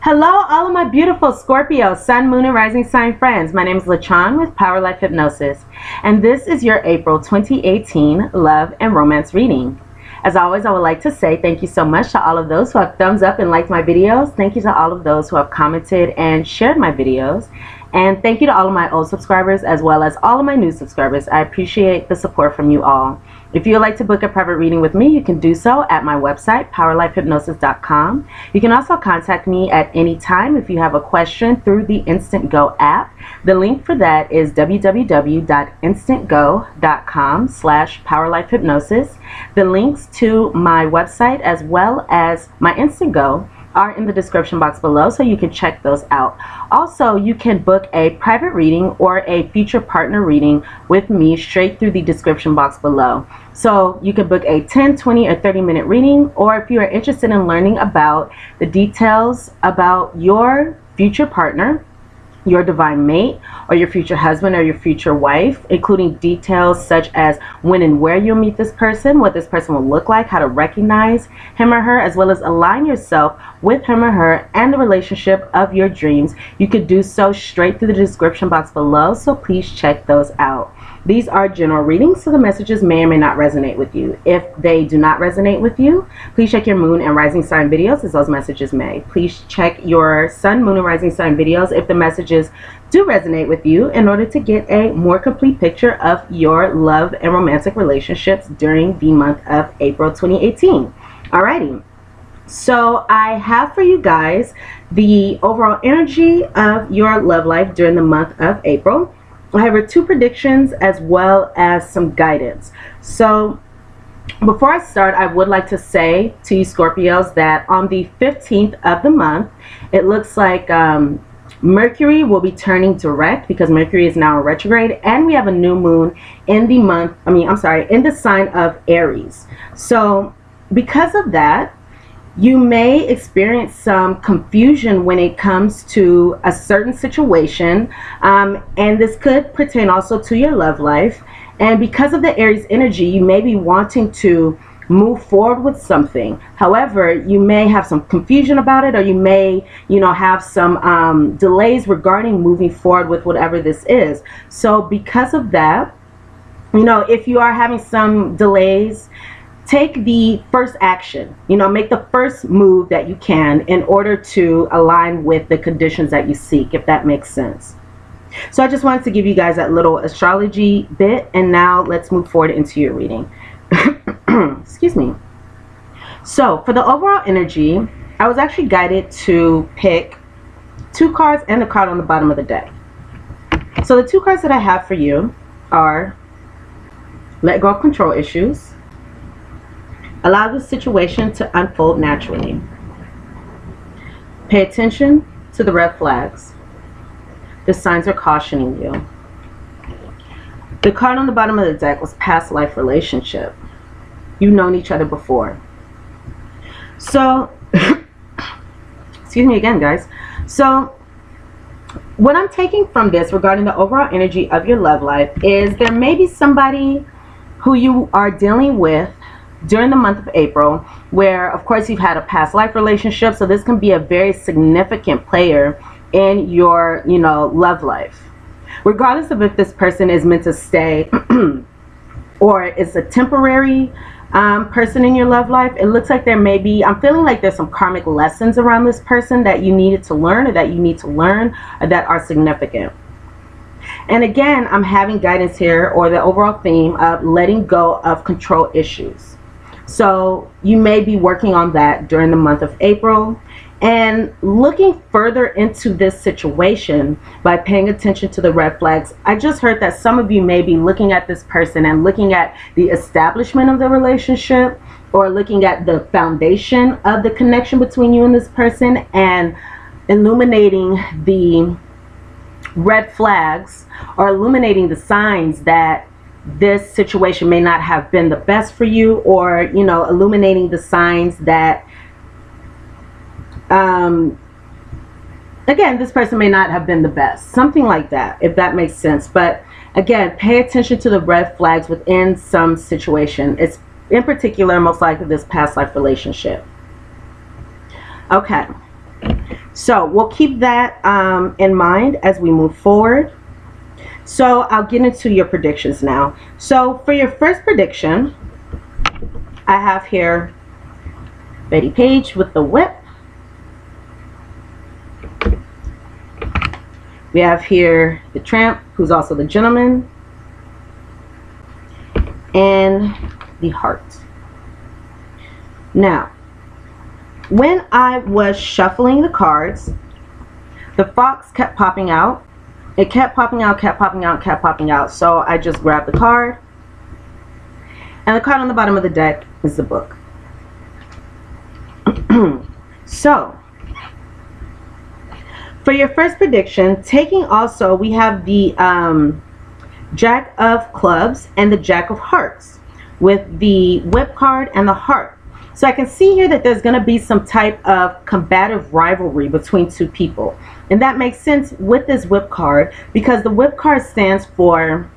Hello, all of my beautiful Scorpio, Sun, Moon, and Rising Sign friends. My name is LaChan with Power Life Hypnosis, and this is your April 2018 love and romance reading. As always, I would like to say thank you so much to all of those who have thumbs up and liked my videos. Thank you to all of those who have commented and shared my videos. And thank you to all of my old subscribers as well as all of my new subscribers. I appreciate the support from you all. If you would like to book a private reading with me, you can do so at my website, PowerLifeHypnosis.com. You can also contact me at any time if you have a question through the Instant Go app. The link for that is www.instantgo.com/PowerLifeHypnosis. The links to my website as well as my Instant Go are in the description box below, so you can check those out. Also, you can book a private reading or a future partner reading with me straight through the description box below. So you can book a 10, 20, or 30-minute reading, or if you are interested in learning about the details about your future partner, your divine mate, or your future husband or your future wife, including details such as when and where you'll meet this person, what this person will look like, how to recognize him or her, as well as align yourself with him or her and the relationship of your dreams, you could do so straight through the description box below, so please check those out. These are general readings, so the messages may or may not resonate with you. If they do not resonate with you, please check your moon and rising sign videos, as those messages may. Please check your sun, moon, and rising sign videos if the messages do resonate with you, in order to get a more complete picture of your love and romantic relationships during the month of April 2018. Alrighty, so I have for you guys the overall energy of your love life during the month of April. I have 2 predictions as well as some guidance. So before I start, I would like to say to you Scorpios that on the 15th of the month, it looks like Mercury will be turning direct, because Mercury is now in retrograde, and we have a new moon in the month, in the sign of Aries. So because of that, you may experience some confusion when it comes to a certain situation, and this could pertain also to your love life. And because of the Aries energy, you may be wanting to move forward with something. However, you may have some confusion about it, or you may, have some delays regarding moving forward with whatever this is. So because of that, if you are having some delays, take the first action, make the first move that you can in order to align with the conditions that you seek, if that makes sense. So I just wanted to give you guys that little astrology bit, and now let's move forward into your reading. Excuse me. So for the overall energy, I was actually guided to pick 2 cards and the card on the bottom of the deck. So the 2 cards that I have for you are let go of control issues, allow the situation to unfold naturally, pay attention to the red flags, the signs are cautioning you. The card on the bottom of the deck was past life relationship. You've known each other before. So, excuse me again, guys. So, what I'm taking from this regarding the overall energy of your love life is there may be somebody who you are dealing with during the month of April, where of course you've had a past life relationship, so this can be a very significant player in your love life, regardless of if this person is meant to stay or it's a temporary person in your love life. It looks like there may be, I'm feeling like there's some karmic lessons around this person that you needed to learn, or that you need to learn, or that are significant. And again, I'm having guidance here, or the overall theme of letting go of control issues. So you may be working on that during the month of April, and looking further into this situation by paying attention to the red flags. I just heard that some of you may be looking at this person and looking at the establishment of the relationship, or looking at the foundation of the connection between you and this person, and illuminating the red flags, or illuminating the signs that this situation may not have been the best for you, or illuminating the signs that again, this person may not have been the best, something like that, if that makes sense. But again, pay attention to the red flags within some situation. It's in particular most likely this past life relationship. Okay, So we'll keep that in mind as we move forward. So I'll get into your predictions now. So for your first prediction, I have here Betty Page with the whip. We have here the Tramp, who's also the Gentleman, and the Heart. Now, when I was shuffling the cards, the Fox kept popping out. It kept popping out, kept popping out, kept popping out. So I just grabbed the card. And the card on the bottom of the deck is the Book. So, for your first prediction, taking also, we have the Jack of Clubs and the Jack of Hearts with the Whip card and the Heart. So I can see here that there's going to be some type of combative rivalry between two people. And that makes sense with this Whip card, because the Whip card stands for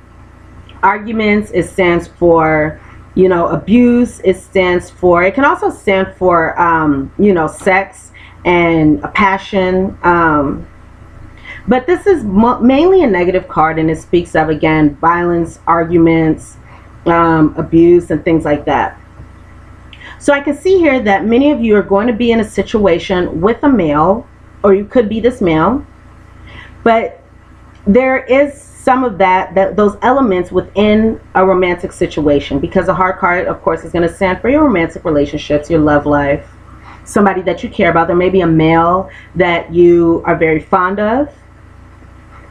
arguments, it stands for, you know, abuse, it stands for, it can also stand for, you know, sex and a passion. But this is mainly a negative card, and it speaks of, again, violence, arguments, abuse, and things like that. So I can see here that many of you are going to be in a situation with a male, or you could be this male, but there is some of those elements within a romantic situation, because the Heart card, of course, is going to stand for your romantic relationships, your love life, somebody that you care about. There may be a male that you are very fond of,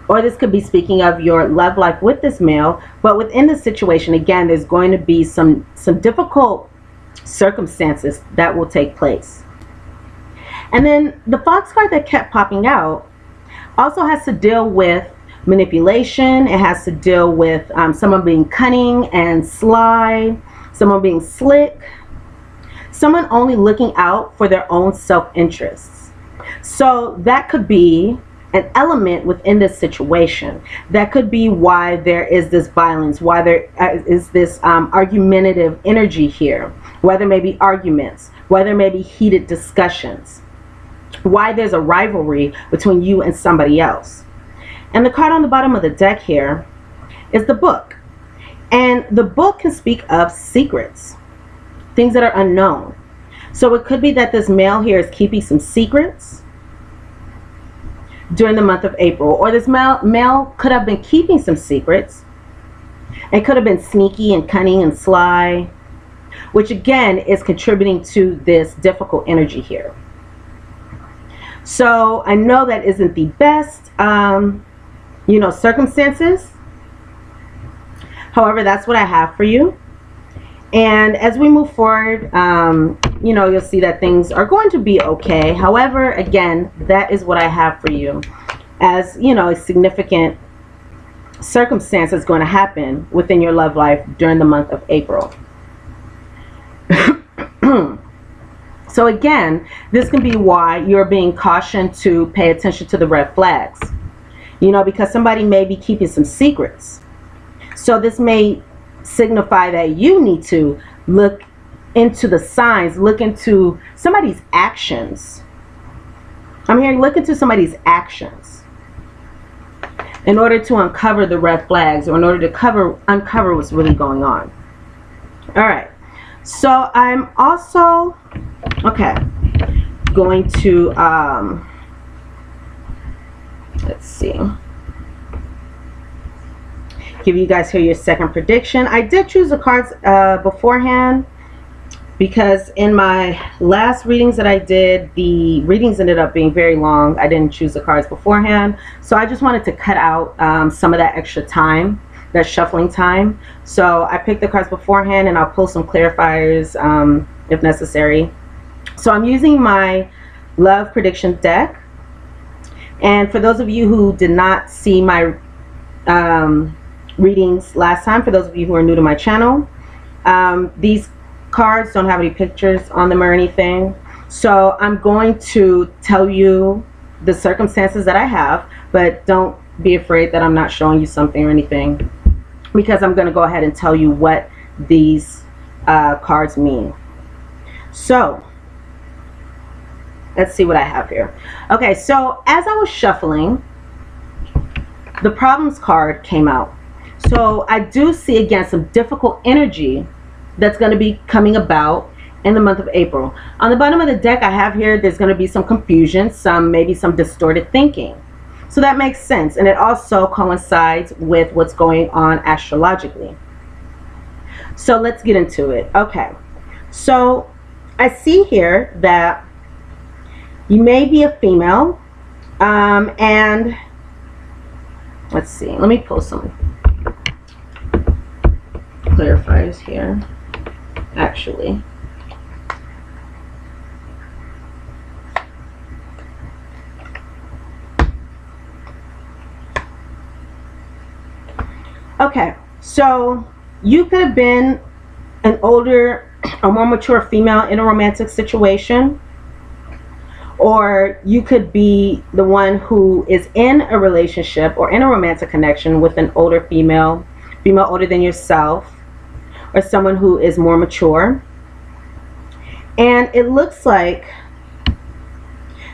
or this could be speaking of your love life with this male. But within the situation, again, there's going to be some difficult circumstances that will take place. And then the Fox card that kept popping out also has to deal with manipulation. It has to deal with someone being cunning and sly, someone being slick, someone only looking out for their own self-interests. So that could be an element within this situation. That could be why there is this violence, why there is this argumentative energy here, why there may be arguments, why there may be heated discussions, why there's a rivalry between you and somebody else. And the card on the bottom of the deck here is the Book. And the Book can speak of secrets, things that are unknown. So it could be that this male here is keeping some secrets during the month of April, or this male could have been keeping some secrets. It could have been sneaky and cunning and sly, which again is contributing to this difficult energy here. So I know that isn't the best, you know, circumstances. However, that's what I have for you. And as we move forward, you know, you'll see that things are going to be okay. However, again, that is what I have for you. As, you know, a significant circumstance is going to happen within your love life during the month of April. So again, this can be why you're being cautioned to pay attention to the red flags. You know, because somebody may be keeping some secrets. So this may signify that you need to look into the signs, look into somebody's actions. I'm hearing look into somebody's actions in order to uncover the red flags, or in order to uncover what's really going on. All right. So I'm also, okay, going to, let's see, give you guys here your second prediction. I did choose the cards beforehand, because in my last readings that I did, the readings ended up being very long. I didn't choose the cards beforehand, so I just wanted to cut out some of that extra time, that shuffling time. So I picked the cards beforehand, and I'll pull some clarifiers if necessary. So I'm using my love prediction deck, and for those of you who did not see my readings last time, for those of you who are new to my channel, these cards don't have any pictures on them or anything, so I'm going to tell you the circumstances that I have, but don't be afraid that I'm not showing you something or anything, because I'm going to go ahead and tell you what these cards mean. So let's see what I have here. Okay, so as I was shuffling, the problems card came out. So I do see again some difficult energy that's going to be coming about in the month of April. On the bottom of the deck I have here, there's going to be some confusion, maybe some distorted thinking. So that makes sense, and it also coincides with what's going on astrologically. So let's get into it. Okay, so I see here that you may be a female, and let's see, let me pull some clarifiers here, actually. Okay, so you could have been an older or more mature female in a romantic situation, or you could be the one who is in a relationship or in a romantic connection with an older female older than yourself, or someone who is more mature. And it looks like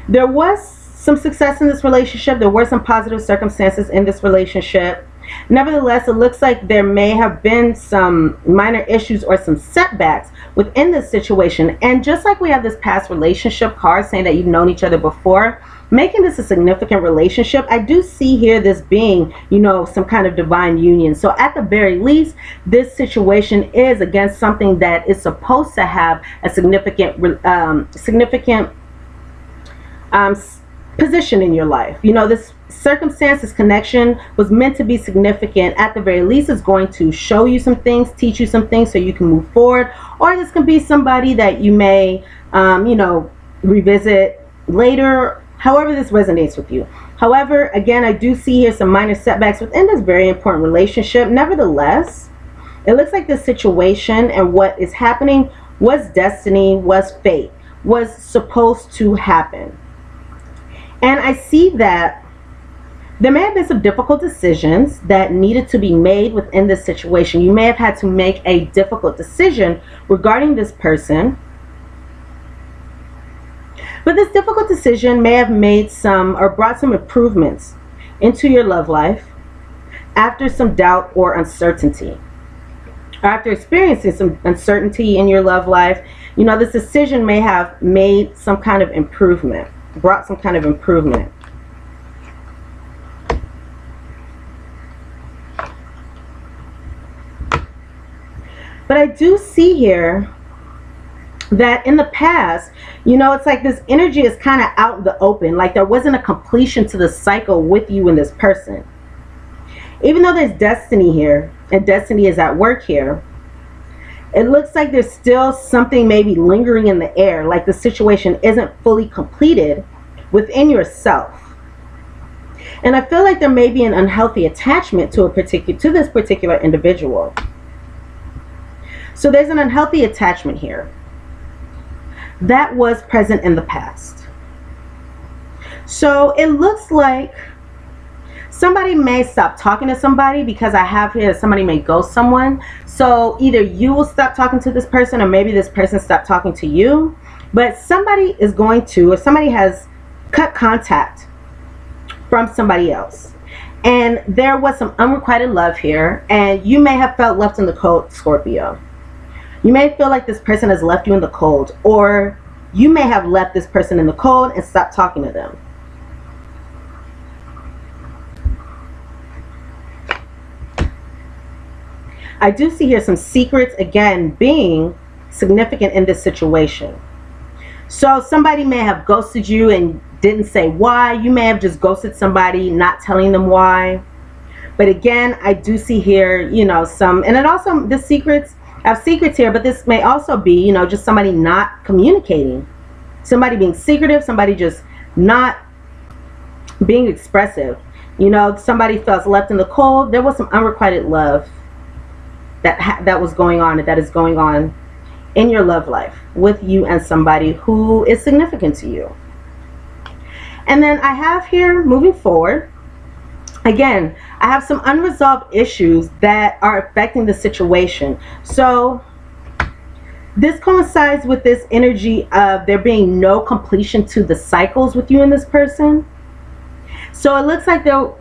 there was some success in this relationship. There were some positive circumstances in this relationship. Nevertheless, it looks like there may have been some minor issues or some setbacks within this situation. And just like we have this past relationship card saying that you've known each other before, making this a significant relationship, I do see here this being, you know, some kind of divine union. So at the very least, this situation is against something that is supposed to have a significant position in your life. You know, this circumstance, this connection was meant to be significant. At the very least, it's going to show you some things, teach you some things so you can move forward. Or this can be somebody that you may, you know, revisit later, however this resonates with you. However, again, I do see here some minor setbacks within this very important relationship. Nevertheless, it looks like this situation and what is happening was destiny, was fate, was supposed to happen. And I see that there may have been some difficult decisions that needed to be made within this situation. You may have had to make a difficult decision regarding this person. But this difficult decision may have made some or brought some improvements into your love life after some doubt or uncertainty. Or after experiencing some uncertainty in your love life, you know, this decision may have made some kind of improvement, brought some kind of improvement. But I do see here that in the past, you know, it's like this energy is kind of out in the open. Like there wasn't a completion to the cycle with you and this person. Even though there's destiny here, and destiny is at work here, it looks like there's still something maybe lingering in the air. Like the situation isn't fully completed within yourself. And I feel like there may be an unhealthy attachment to this particular individual. So there's an unhealthy attachment here that was present in the past. So it looks like somebody may stop talking to somebody, because I have here somebody may ghost someone. So either you will stop talking to this person, or maybe this person stopped talking to you. But somebody is going to, or somebody has cut contact from somebody else. And there was some unrequited love here, and you may have felt left in the cold, Scorpio. You may feel like this person has left you in the cold, or you may have left this person in the cold and stopped talking to them. I do see here some secrets, again, being significant in this situation. So somebody may have ghosted you and didn't say why. You may have just ghosted somebody, not telling them why. But again, I do see here, you know, some, and it also, the secrets, I have secrets here, but this may also be, you know, just somebody not communicating. Somebody being secretive, somebody just not being expressive. You know, somebody felt left in the cold. There was some unrequited love that was going on, and that is going on in your love life with you and somebody who is significant to you. And then I have here, moving forward, again, I have some unresolved issues that are affecting the situation. So This coincides with this energy of there being no completion to the cycles with you and this person. So it looks like they'll,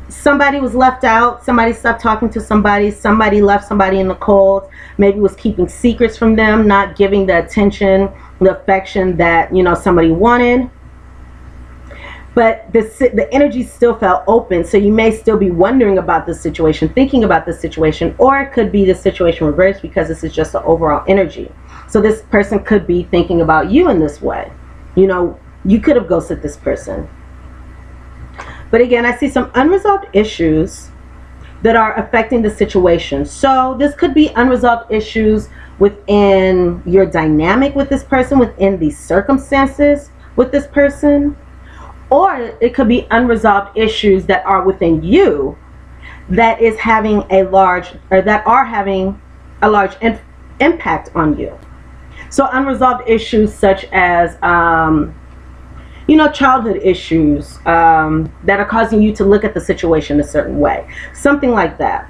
somebody was left out, somebody stopped talking to somebody, somebody left somebody in the cold, maybe was keeping secrets from them, not giving the attention, the affection that, somebody wanted. But the energy still felt open, so you may still be wondering about this situation, thinking about this situation, or it could be the situation reversed because this is just the overall energy. So this person could be thinking about you in this way. You could have ghosted this person. But again, I see some unresolved issues that are affecting the situation. So this could be unresolved issues within your dynamic with this person, within these circumstances with this person. Or it could be unresolved issues that are within you that is having a large, or that are having a large impact on you. So unresolved issues such as, childhood issues that are causing you to look at the situation a certain way. Something like that.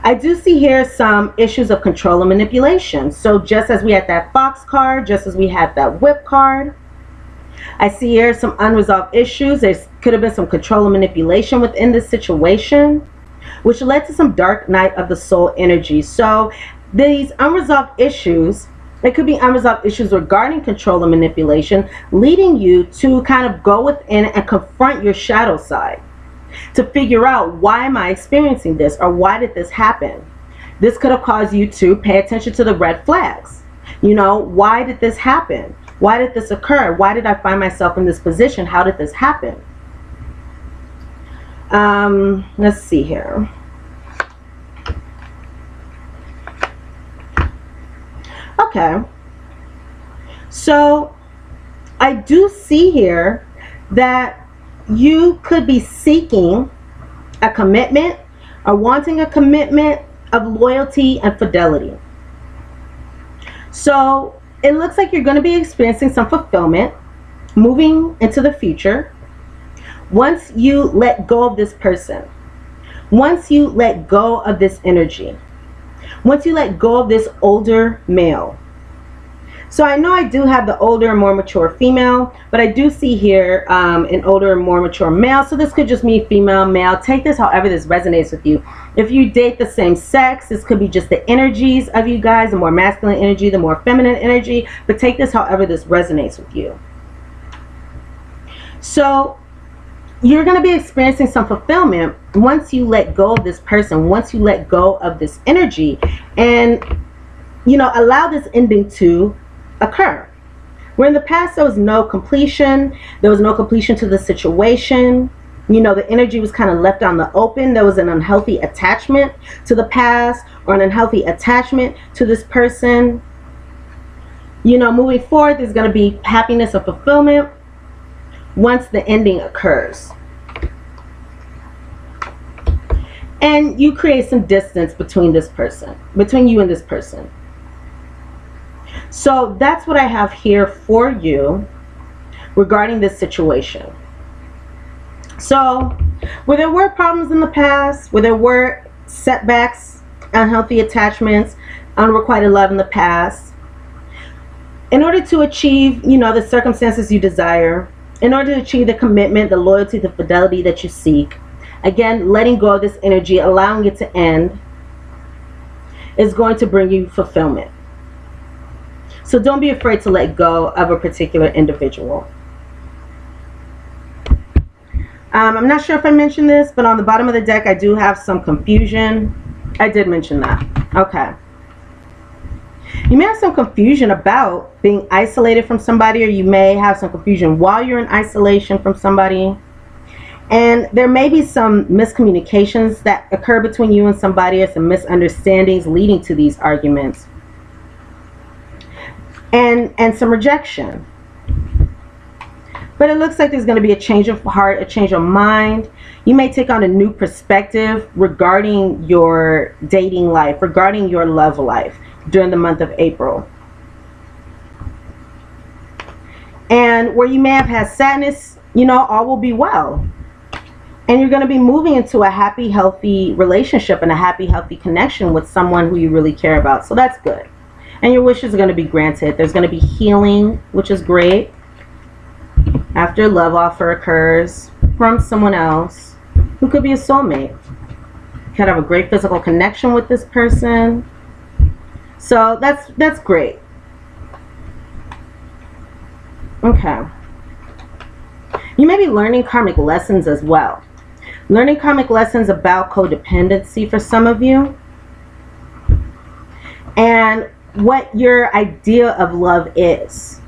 I do see here some issues of control and manipulation. So just as we had that Fox card, just as we had that Whip card, I see here some unresolved issues. There could have been some control and manipulation within this situation, which led to some dark night of the soul energy. So these unresolved issues, it could be unresolved issues regarding control and manipulation, leading you to kind of go within and confront your shadow side to figure out, why am I experiencing this, or why did this happen? This could have caused you to pay attention to the red flags. Why did this happen? Why did this occur? Why did I find myself in this position? How did this happen? Let's see here. Okay. So I do see here that you could be seeking a commitment or wanting a commitment of loyalty and fidelity. So it looks like you're going to be experiencing some fulfillment moving into the future once you let go of this person, once you let go of this energy, once you let go of this older male. So I know I do have the older and more mature female, but I do see here an older and more mature male. So this could just mean female, male. Take this however this resonates with you. If you date the same sex, this could be just the energies of you guys, the more masculine energy, the more feminine energy. But take this however this resonates with you. So you're going to be experiencing some fulfillment once you let go of this person, once you let go of this energy, and allow this ending to occur. Where in the past there was no completion, there was no completion to the situation, the energy was kind of left on the open. There was an unhealthy attachment to the past, or an unhealthy attachment to this person. Moving forward, there's going to be happiness and fulfillment once the ending occurs. And you create some distance between this person, between you and this person. So that's what I have here for you regarding this situation. So where there were problems in the past, where there were setbacks, unhealthy attachments, unrequited love in the past, in order to achieve, the circumstances you desire, in order to achieve the commitment, the loyalty, the fidelity that you seek, again, letting go of this energy, allowing it to end, is going to bring you fulfillment. So don't be afraid to let go of a particular individual. I'm not sure if I mentioned this, but on the bottom of the deck, I do have some confusion. I did mention that. Okay. You may have some confusion about being isolated from somebody, or you may have some confusion while you're in isolation from somebody. And there may be some miscommunications that occur between you and somebody, or some misunderstandings leading to these arguments. And some rejection. But it looks like there's going to be a change of heart, a change of mind. You may take on a new perspective regarding your dating life, regarding your love life during the month of April. And where you may have had sadness, all will be well. And you're going to be moving into a happy, healthy relationship and a happy, healthy connection with someone who you really care about. So that's good. And your wishes are going to be granted. There's going to be healing, which is great. After a love offer occurs from someone else who could be a soulmate. You could have a great physical connection with this person. So that's great. Okay. You may be learning karmic lessons as well. Learning karmic lessons about codependency for some of you. And what your idea of love is.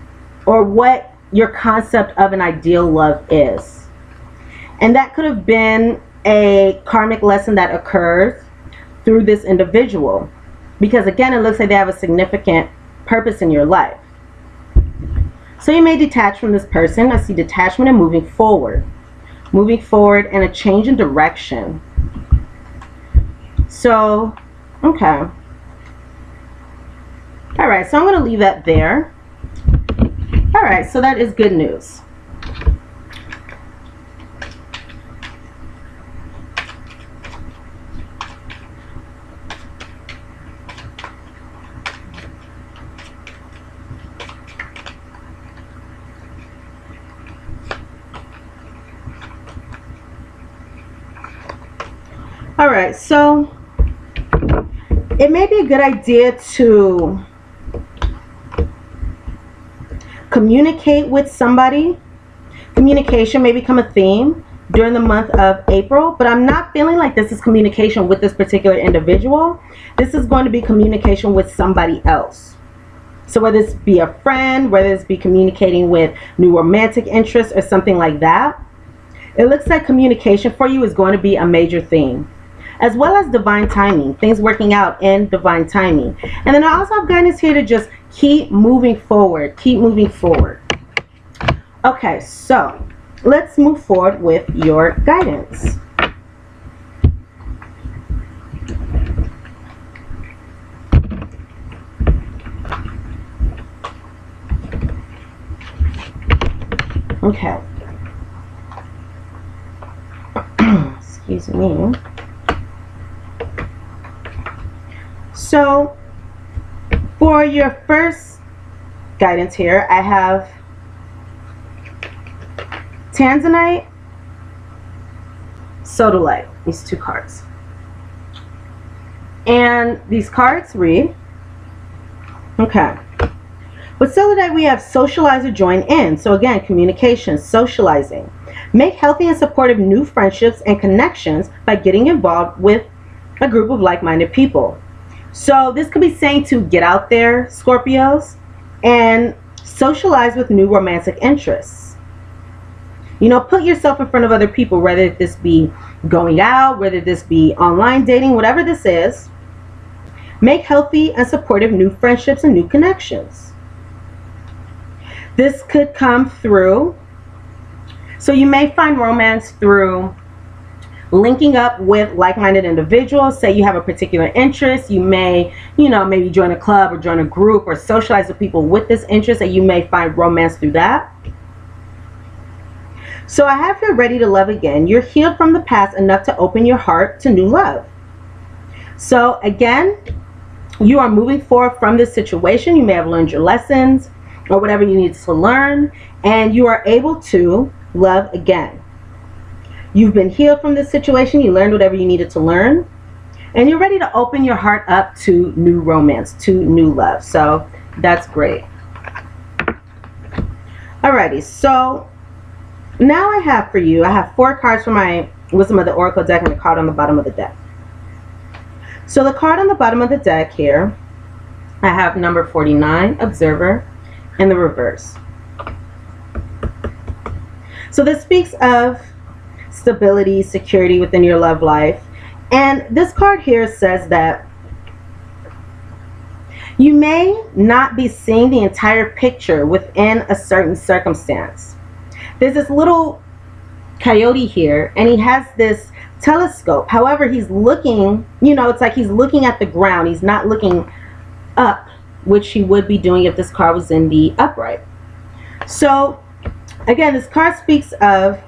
Or what your concept of an ideal love is. And that could have been a karmic lesson that occurs through this individual. Because again, it looks like they have a significant purpose in your life. So you may detach from this person. I see detachment and moving forward. Moving forward and a change in direction. So, okay. Alright, so I'm going to leave that there. Alright, so that is good news. Alright, so it may be a good idea to communicate with somebody. Communication may become a theme during the month of April, but I'm not feeling like this is communication with this particular individual. This is going to be communication with somebody else. So whether this be a friend, whether this be communicating with new romantic interests or something like that, it looks like communication for you is going to be a major theme. As well as divine timing, things working out in divine timing. And then I also have guidance here to just keep moving forward, keep moving forward. Okay, so let's move forward with your guidance. Okay. Excuse me. So, for your first guidance here, I have Tanzanite, Sodalite, these two cards. And these cards read, okay. With Sodalite, we have socialize or join in. So again, communication, socializing. Make healthy and supportive new friendships and connections by getting involved with a group of like-minded people. So this could be saying to get out there, Scorpios, and socialize with new romantic interests. You know, put yourself in front of other people, whether this be going out, whether this be online dating, whatever this is. Make healthy and supportive new friendships and new connections. This could come through, so you may find romance through linking up with like-minded individuals. Say you have a particular interest, you may, maybe join a club or join a group or socialize with people with this interest, and you may find romance through that. So I have here ready to love again. You're healed from the past enough to open your heart to new love. So again, you are moving forward from this situation. You may have learned your lessons or whatever you need to learn, and you are able to love again. You've been healed from this situation. You learned whatever you needed to learn. And you're ready to open your heart up to new romance, to new love. So that's great. Alrighty, so now I have for you, I have 4 cards from my Wisdom of the Oracle deck and a card on the bottom of the deck. So the card on the bottom of the deck here, I have number 49, Observer, in the reverse. So this speaks of stability, security within your love life. And this card here says that you may not be seeing the entire picture within a certain circumstance. There's this little coyote here, and he has this telescope. However, he's looking, it's like he's looking at the ground. He's not looking up, which he would be doing if this card was in the upright. So again, this card speaks of,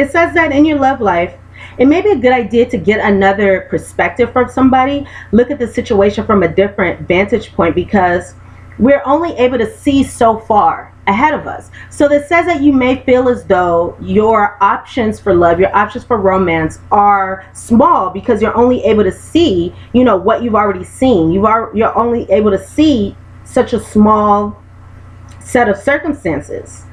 it says that in your love life, it may be a good idea to get another perspective from somebody, look at the situation from a different vantage point, because we're only able to see so far ahead of us. So this says that you may feel as though your options for love, your options for romance are small because you're only able to see, you know, what you've already seen. You're only able to see such a small set of circumstances.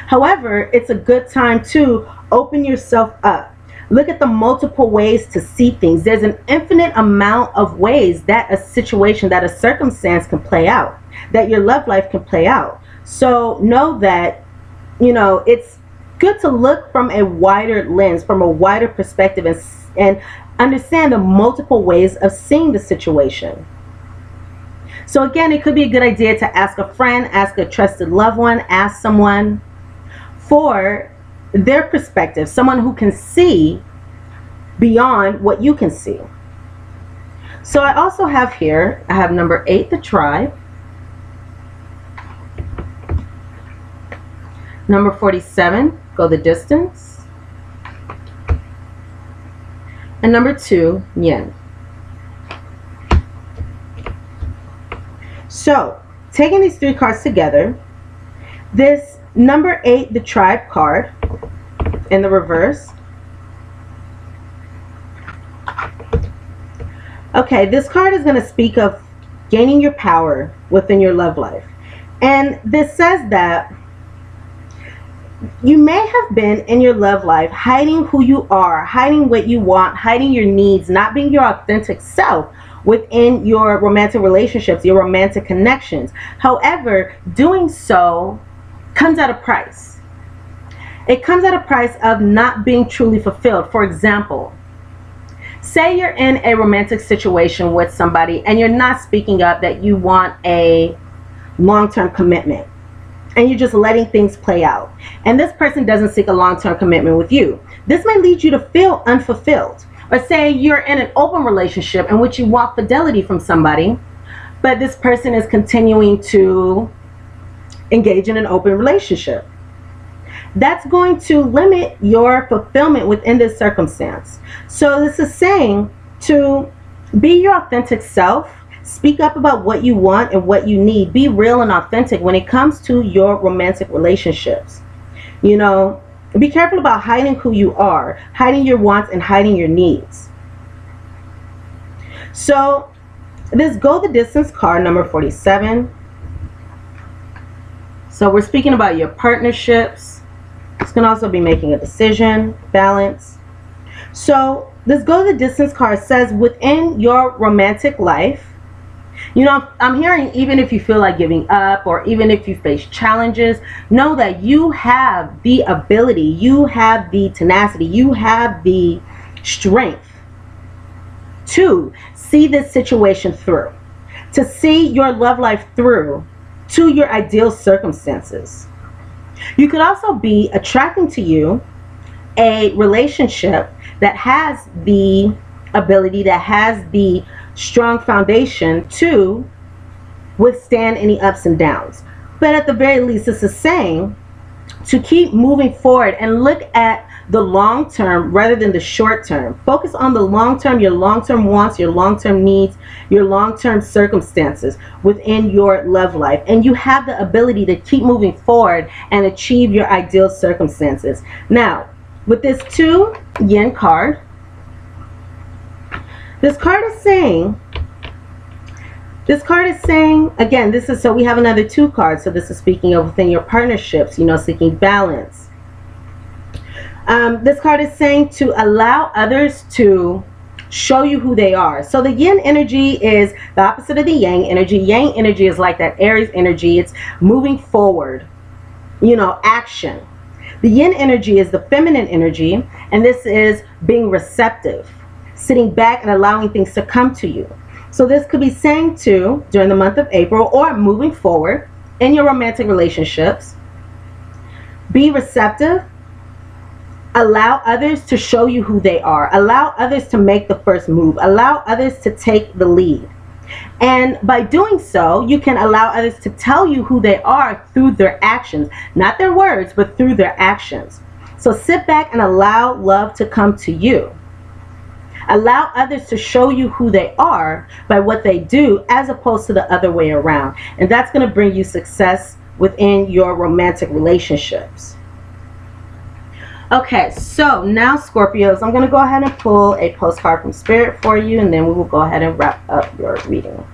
However, it's a good time to open yourself up. Look at the multiple ways to see things. There's an infinite amount of ways that a situation, that a circumstance can play out, that your love life can play out. So know that, you know, it's good to look from a wider lens, from a wider perspective, and understand the multiple ways of seeing the situation. So again, it could be a good idea to ask a friend, ask a trusted loved one, ask someone for their perspective, someone who can see beyond what you can see. So I also have here, I have number 8, the tribe. Number 47, go the distance. And number 2, yin. So, taking these 3 cards together, this number 8, the tribe card, in the reverse. Okay, this card is going to speak of gaining your power within your love life. And this says that you may have been in your love life hiding who you are, hiding what you want, hiding your needs, not being your authentic self within your romantic relationships, your romantic connections. However, doing so comes at a price. It comes at a price of not being truly fulfilled. For example, say you're in a romantic situation with somebody and you're not speaking up that you want a long-term commitment, and you're just letting things play out, and this person doesn't seek a long-term commitment with you. This may lead you to feel unfulfilled. Or say you're in an open relationship in which you want fidelity from somebody, but this person is continuing to engage in an open relationship. That's going to limit your fulfillment within this circumstance. So this is saying to be your authentic self. Speak up about what you want and what you need. Be real and authentic when it comes to your romantic relationships. You know, be careful about hiding who you are, hiding your wants, and hiding your needs. So this go the distance card, number 47. So we're speaking about your partnerships. It's going to also be making a decision, balance. So this go the distance card says within your romantic life, you know, I'm hearing even if you feel like giving up, or even if you face challenges, know that you have the ability, you have the tenacity, you have the strength to see this situation through, to see your love life through to your ideal circumstances. You could also be attracting to you a relationship that has the ability, that has the strong foundation to withstand any ups and downs. But at the very least, this is saying to keep moving forward and look at the long term rather than the short term. Focus on the long term, your long term wants, your long term needs, your long term circumstances within your love life. And you have the ability to keep moving forward and achieve your ideal circumstances. Now, with this 2 yin card, this card is saying, again, this is, so we have another 2 cards. So this is speaking of within your partnerships, you know, seeking balance. This card is saying to allow others to show you who they are. So the yin energy is the opposite of the yang energy. Yang energy is like that Aries energy. It's moving forward, you know, action. The yin energy is the feminine energy, and this is being receptive, sitting back and allowing things to come to you. So this could be saying to, during the month of April or moving forward in your romantic relationships, be receptive, allow others to show you who they are, allow others to make the first move, allow others to take the lead. And by doing so, you can allow others to tell you who they are through their actions, not their words, but through their actions. So sit back and allow love to come to you. Allow others to show you who they are by what they do, as opposed to the other way around. And that's going to bring you success within your romantic relationships. Okay, so now Scorpios, I'm going to go ahead and pull a postcard from Spirit for you, and then we will go ahead and wrap up your reading.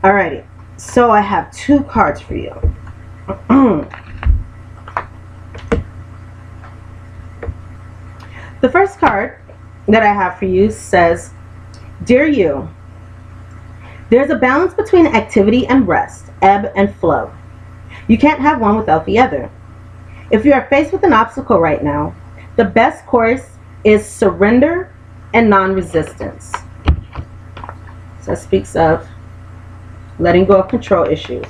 Alrighty, so I have 2 cards for you. The first card that I have for you says, Dear you, there's a balance between activity and rest, ebb and flow. You can't have one without the other. If you are faced with an obstacle right now, the best course is surrender and non-resistance. So that speaks of letting go of control issues.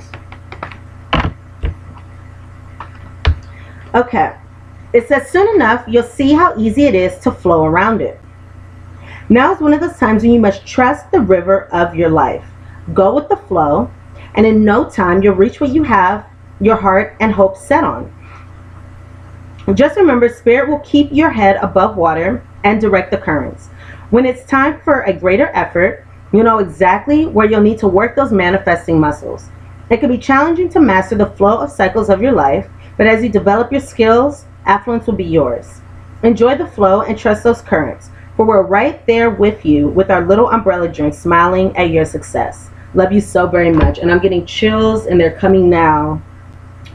Okay. It says, soon enough, you'll see how easy it is to flow around it. Now is one of those times when you must trust the river of your life. Go with the flow, and in no time, you'll reach what you have your heart and hope set on. Just remember, Spirit will keep your head above water and direct the currents. When it's time for a greater effort, you'll know exactly where you'll need to work those manifesting muscles. It can be challenging to master the flow of cycles of your life, but as you develop your skills, affluence will be yours. Enjoy the flow and trust those currents, for we're right there with you with our little umbrella drink, smiling at your success. Love you so very much. And I'm getting chills, and they're coming now.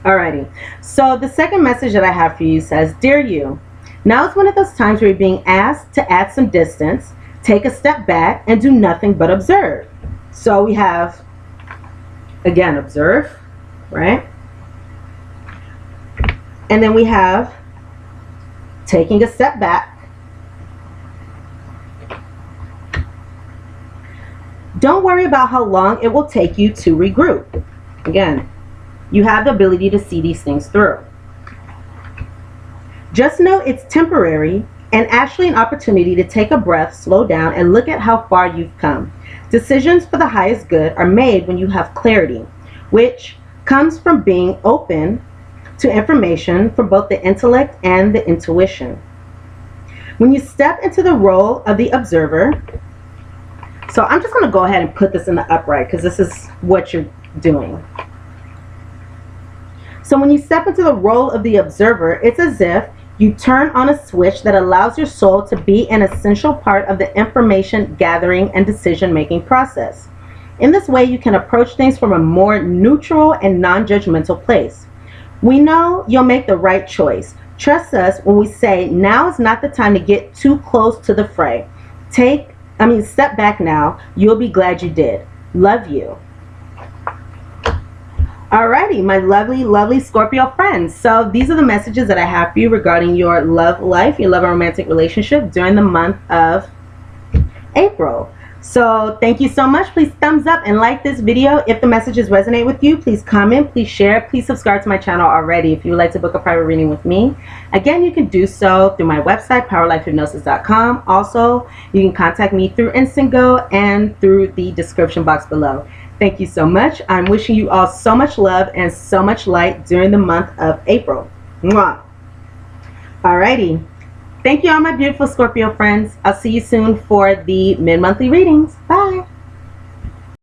Alrighty. So the second message that I have for you says, Dear you, now is one of those times where you're being asked to add some distance, take a step back, and do nothing but observe. So we have, again, observe, right? And then we have taking a step back. Don't worry about how long it will take you to regroup. Again, you have the ability to see these things through. Just know it's temporary and actually an opportunity to take a breath, slow down, and look at how far you've come. Decisions for the highest good are made when you have clarity, which comes from being open to information from both the intellect and the intuition. When you step into the role of the observer, so I'm just going to go ahead and put this in the upright because this is what you're doing. So when you step into the role of the observer, it's as if you turn on a switch that allows your soul to be an essential part of the information gathering and decision making process. In this way, you can approach things from a more neutral and non-judgmental place. We know you'll make the right choice. Trust us when we say now is not the time to get too close to the fray. Step back now. You'll be glad you did. Love you. Alrighty, my lovely, lovely Scorpio friends. So these are the messages that I have for you regarding your love life, your love and romantic relationship during the month of April. So thank you so much. Please thumbs up and like this video. If the messages resonate with you, please comment, please share, please subscribe to my channel already if you would like to book a private reading with me. Again, you can do so through my website, POWERLIFEHYPNOSIS.com. Also, you can contact me through Instant Go and through the description box below. Thank you so much. I'm wishing you all so much love and so much light during the month of April. Mwah. Alrighty. Thank you all my beautiful Scorpio friends. I'll see you soon for the mid-monthly readings. Bye.